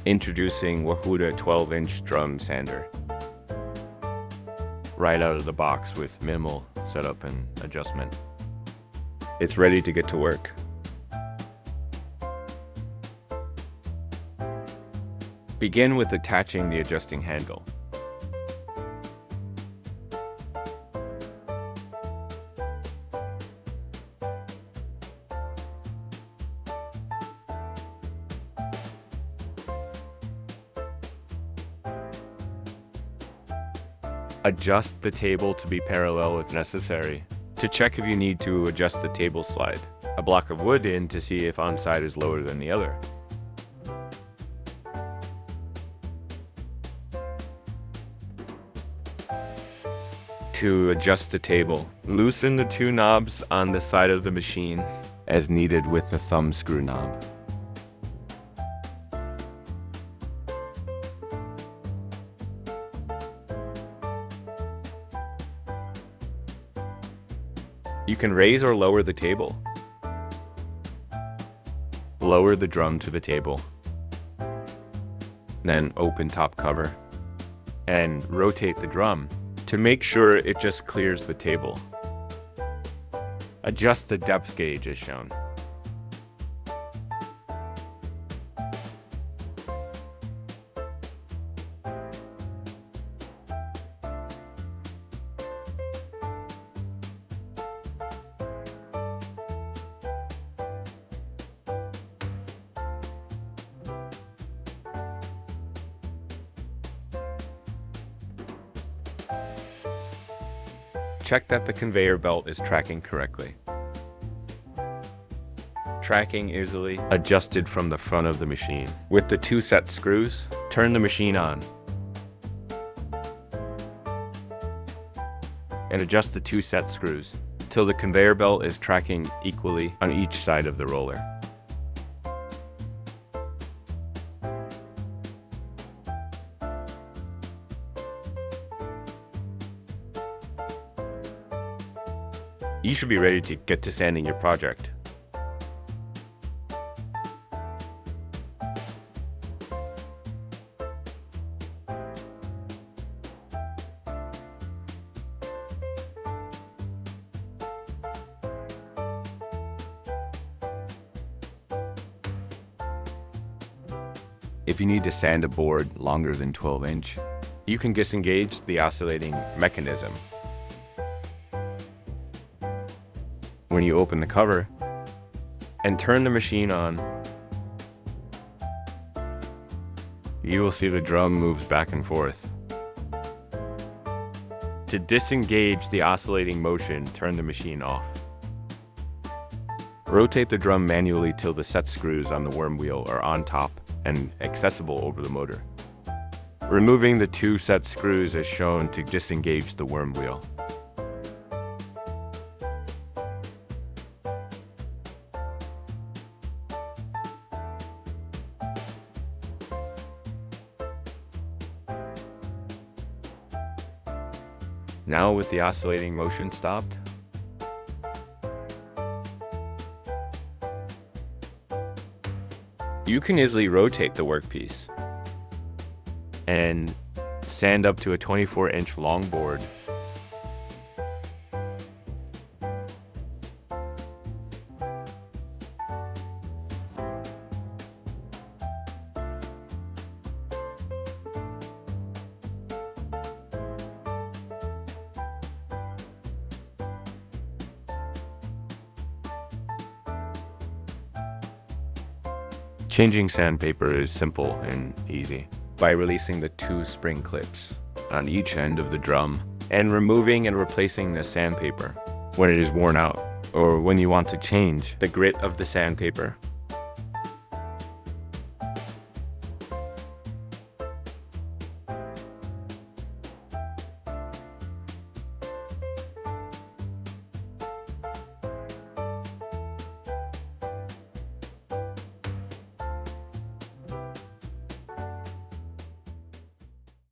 Introducing Wahuda 12-inch drum sander. Right out of the box with minimal setup and adjustment. It's ready to get to work. Begin with attaching the adjusting handle. Adjust the table to be parallel if necessary. To check if you need to adjust the table slide, a block of wood in to see if one side is lower than the other. To adjust the table, loosen the two knobs on the side of the machine as needed with the thumb screw knob. You can raise or lower the table. Lower the drum to the table. Then open top cover and rotate the drum to make sure it just clears the table. Adjust the depth gauge as shown. Check that the conveyor belt is tracking correctly. Tracking easily adjusted from the front of the machine. With the two set screws, turn the machine on. And adjust the two set screws till the conveyor belt is tracking equally on each side of the roller. You should be ready to get to sanding your project. If you need to sand a board longer than 12-inch, you can disengage the oscillating mechanism. When you open the cover and turn the machine on, you will see the drum moves back and forth. To disengage the oscillating motion, turn the machine off. Rotate the drum manually till the set screws on the worm wheel are on top and accessible over the motor. Removing the two set screws as shown to disengage the worm wheel. Now with the oscillating motion stopped, you can easily rotate the workpiece and sand up to a 24-inch long board. Changing sandpaper is simple and easy by releasing the two spring clips on each end of the drum and removing and replacing the sandpaper when it is worn out or when you want to change the grit of the sandpaper.